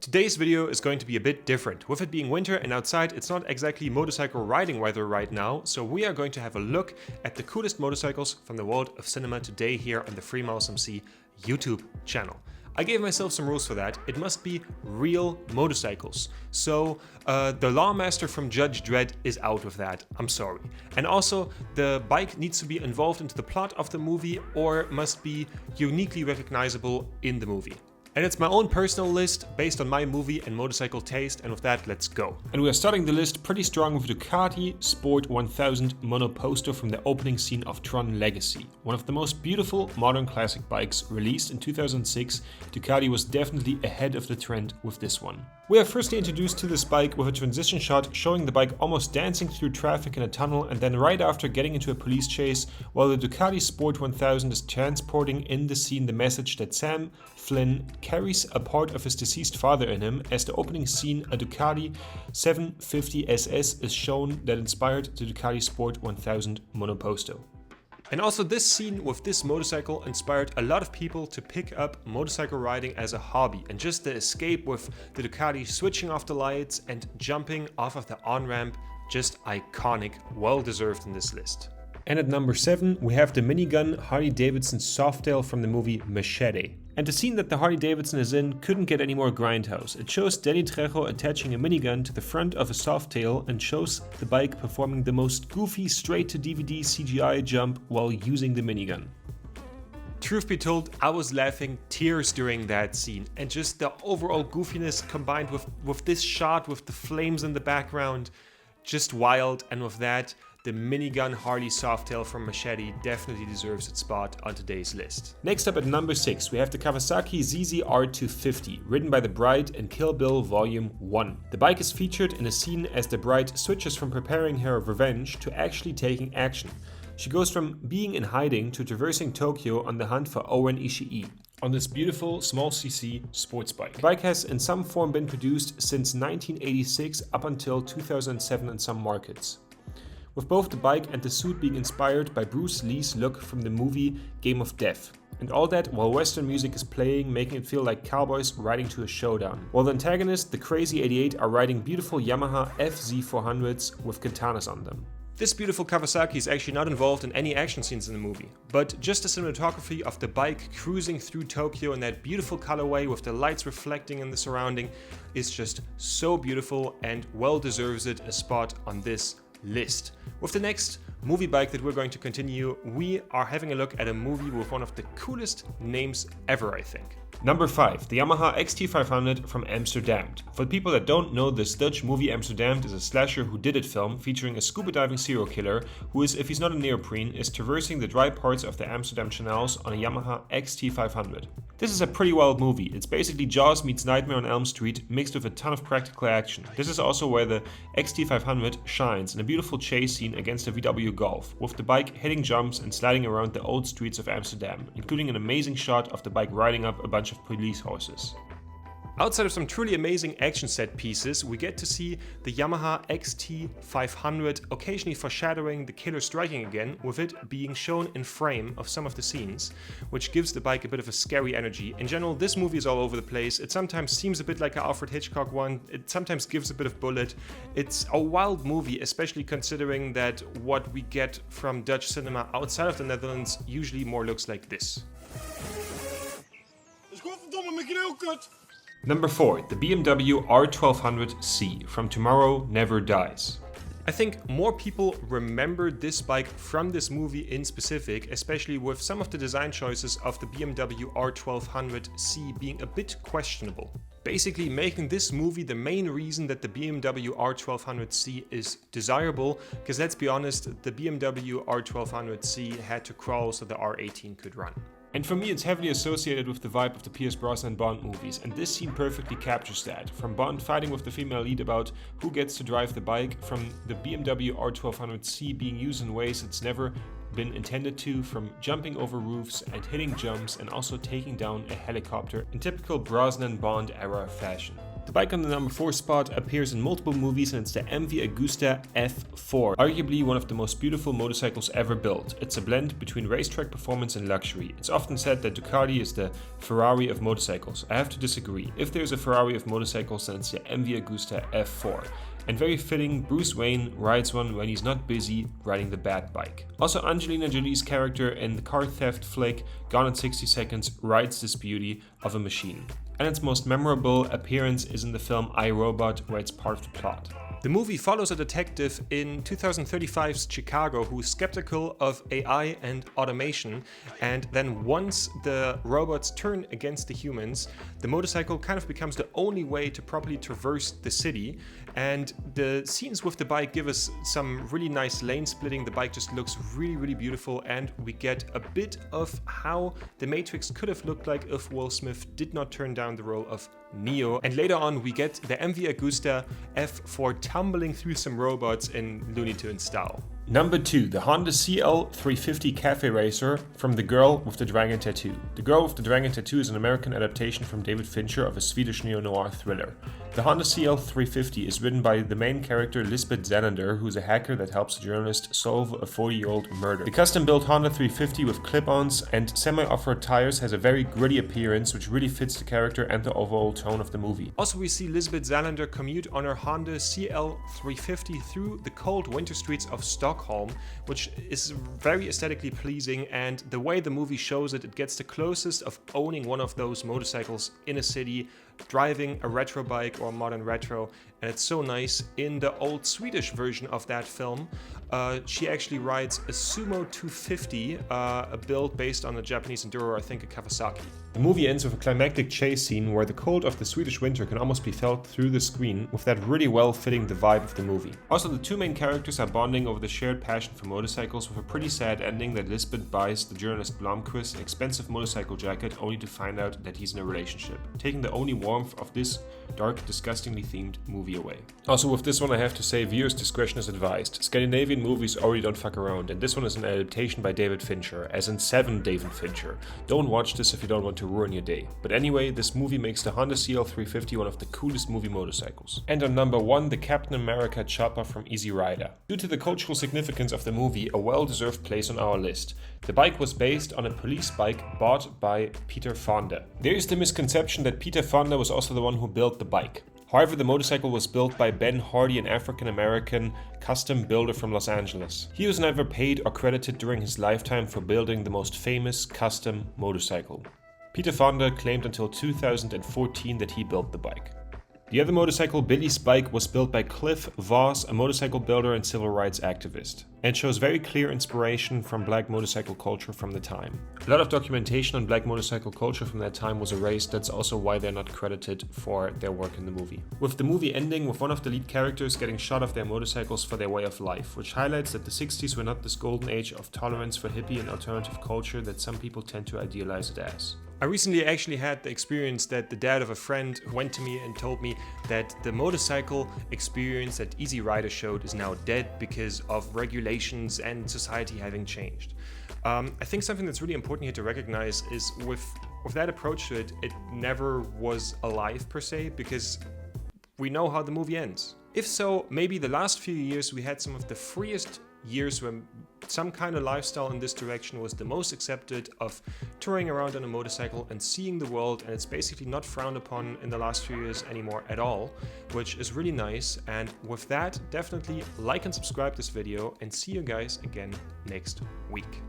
Today's video is going to be a bit different. With it being winter and outside, it's not exactly motorcycle riding weather right now, so we are going to have a look at the coolest motorcycles from the world of cinema today here on the FreeMousMC YouTube channel. I gave myself some rules for that. It must be real motorcycles. So the Lawmaster from Judge Dredd is out of that. I'm sorry. And also the bike needs to be involved into the plot of the movie or must be uniquely recognizable in the movie. And it's my own personal list based on my movie and motorcycle taste, and with that, let's go. And we are starting the list pretty strong with Ducati Sport 1000 Monoposto from the opening scene of Tron Legacy. One of the most beautiful modern classic bikes released in 2006, Ducati was definitely ahead of the trend with this one. We are firstly introduced to this bike with a transition shot showing the bike almost dancing through traffic in a tunnel, and then right after getting into a police chase, while the Ducati Sport 1000 is transporting in the scene the message that Sam Flynn carries a part of his deceased father in him. As the opening scene, a Ducati 750 SS is shown that inspired the Ducati Sport 1000 Monoposto. And also this scene with this motorcycle inspired a lot of people to pick up motorcycle riding as a hobby, and just the escape with the Ducati switching off the lights and jumping off of the on-ramp, just iconic, well deserved in this list. And at number 7 we have the minigun Harley-Davidson Softail from the movie Machete. And the scene that the Harley-Davidson is in couldn't get any more grindhouse. It shows Danny Trejo attaching a minigun to the front of a Softail and shows the bike performing the most goofy straight-to-DVD CGI jump while using the minigun. Truth be told, I was laughing tears during that scene, and just the overall goofiness combined with this shot with the flames in the background, just wild. And with that, the minigun Harley Softail from Machete definitely deserves its spot on today's list. Next up at number 6 we have the Kawasaki ZZR250, ridden by the bride in Kill Bill Volume 1. The bike is featured in a scene as the bride switches from preparing her revenge to actually taking action. She goes from being in hiding to traversing Tokyo on the hunt for Oren Ishii on this beautiful small cc sports bike. The bike has in some form been produced since 1986 up until 2007 in some markets, with both the bike and the suit being inspired by Bruce Lee's look from the movie Game of Death. And all that while western music is playing, making it feel like cowboys riding to a showdown. While the antagonists, the Crazy 88, are riding beautiful Yamaha FZ400s with katanas on them. This beautiful Kawasaki is actually not involved in any action scenes in the movie, but just the cinematography of the bike cruising through Tokyo in that beautiful colorway with the lights reflecting in the surrounding is just so beautiful and well deserves it a spot on this list. With the next movie bike that we're going to continue, we are having a look at a movie with one of the coolest names ever, I think. Number 5, the Yamaha XT500 from Amsterdamned. For the people that don't know, this Dutch movie Amsterdamned is a slasher who did it film featuring a scuba diving serial killer who is, if he's not a neoprene, is traversing the dry parts of the Amsterdam canals on a Yamaha XT500. This is a pretty wild movie. It's basically Jaws meets Nightmare on Elm Street mixed with a ton of practical action. This is also where the XT500 shines in a beautiful chase scene against a VW Golf, with the bike hitting jumps and sliding around the old streets of Amsterdam, including an amazing shot of the bike riding up a bunch of police horses. Outside of some truly amazing action set pieces, we get to see the Yamaha XT500 occasionally foreshadowing the killer striking again, with it being shown in frame of some of the scenes, which gives the bike a bit of a scary energy. In general, this movie is all over the place. It sometimes seems a bit like an Alfred Hitchcock one, it sometimes gives a bit of bullet. It's a wild movie, especially considering that what we get from Dutch cinema outside of the Netherlands usually more looks like this. Number 4, the BMW R1200C from Tomorrow Never Dies. I think more people remember this bike from this movie in specific, especially with some of the design choices of the BMW R1200C being a bit questionable. Basically making this movie the main reason that the BMW R1200C is desirable, because let's be honest, the BMW R1200C had to crawl so the R18 could run. And for me, it's heavily associated with the vibe of the Pierce Brosnan Bond movies, and this scene perfectly captures that. From Bond fighting with the female lead about who gets to drive the bike, from the BMW R1200C being used in ways it's never been intended to, from jumping over roofs and hitting jumps and also taking down a helicopter in typical Brosnan Bond era fashion. The bike on the number 4 spot appears in multiple movies, and it's the MV Agusta F4, arguably one of the most beautiful motorcycles ever built. It's a blend between racetrack performance and luxury. It's often said that Ducati is the Ferrari of motorcycles. I have to disagree. If there's a Ferrari of motorcycles, then it's the MV Agusta F4. And very fitting, Bruce Wayne rides one when he's not busy riding the bad bike. Also, Angelina Jolie's character in the car theft flick Gone in 60 Seconds rides this beauty of a machine. And its most memorable appearance is in the film I, Robot, where it's part of the plot. The movie follows a detective in 2035's Chicago who is skeptical of AI and automation, and then once the robots turn against the humans, the motorcycle kind of becomes the only way to properly traverse the city. And the scenes with the bike give us some really nice lane splitting. The bike just looks really beautiful, and we get a bit of how the Matrix could have looked like if Will Smith did not turn down the role of Neo. And later on we get the MV Agusta F4 tumbling through some robots in Looney Tunes style. Number 2, the Honda CL350 cafe racer from The Girl with the Dragon Tattoo. The Girl with the Dragon Tattoo is an American adaptation from David Fincher of a Swedish neo-noir thriller. The Honda CL350 is ridden by the main character Lisbeth Salander, who's a hacker that helps a journalist solve a 40-year-old murder. The custom-built Honda 350 with clip-ons and semi-off-road tires has a very gritty appearance, which really fits the character and the overall tone of the movie. Also, we see Lisbeth Salander commute on her Honda CL350 through the cold winter streets of Stockholm, which is very aesthetically pleasing, and the way the movie shows it, it gets the closest of owning one of those motorcycles in a city, driving a retro bike or a modern retro. And it's so nice. In the old Swedish version of that film, she actually rides a Sumo 250, a build based on a Japanese enduro, I think a Kawasaki. The movie ends with a climactic chase scene where the cold of the Swedish winter can almost be felt through the screen, with that really well fitting the vibe of the movie. Also, the two main characters are bonding over the shared passion for motorcycles, with a pretty sad ending that Lisbeth buys the journalist Blomqvist an expensive motorcycle jacket only to find out that he's in a relationship, taking the only warmth of this dark, disgustingly themed movie away. Also, with this one I have to say viewers' discretion is advised. Scandinavian movies already don't fuck around, and this one is an adaptation by David Fincher, as in 7 David Fincher. Don't watch this if you don't want to ruin your day. But anyway, this movie makes the Honda CL350 one of the coolest movie motorcycles. And on number 1, the Captain America chopper from Easy Rider. Due to the cultural significance of the movie, a well-deserved place on our list. The bike was based on a police bike bought by Peter Fonda. There is the misconception that Peter Fonda was also the one who built the bike. However, the motorcycle was built by Ben Hardy, an African-American custom builder from Los Angeles. He was never paid or credited during his lifetime for building the most famous custom motorcycle. Peter Fonda claimed until 2014 that he built the bike. The other motorcycle, Billy's bike, was built by Cliff Voss, a motorcycle builder and civil rights activist, and shows very clear inspiration from black motorcycle culture from the time. A lot of documentation on black motorcycle culture from that time was erased. That's also why they're not credited for their work in the movie. With the movie ending with one of the lead characters getting shot off their motorcycles for their way of life, which highlights that the 60s were not this golden age of tolerance for hippie and alternative culture that some people tend to idealize it as. I recently actually had the experience that the dad of a friend went to me and told me that the motorcycle experience that Easy Rider showed is now dead because of regulations and society having changed. I think something that's really important here to recognize is with that approach to it, it never was alive per se, because we know how the movie ends. If so, maybe the last few years we had some of the freest years when some kind of lifestyle in this direction was the most accepted, of touring around on a motorcycle and seeing the world, and it's basically not frowned upon in the last few years anymore at all, which is really nice. And with that, definitely like and subscribe this video, and see you guys again next week.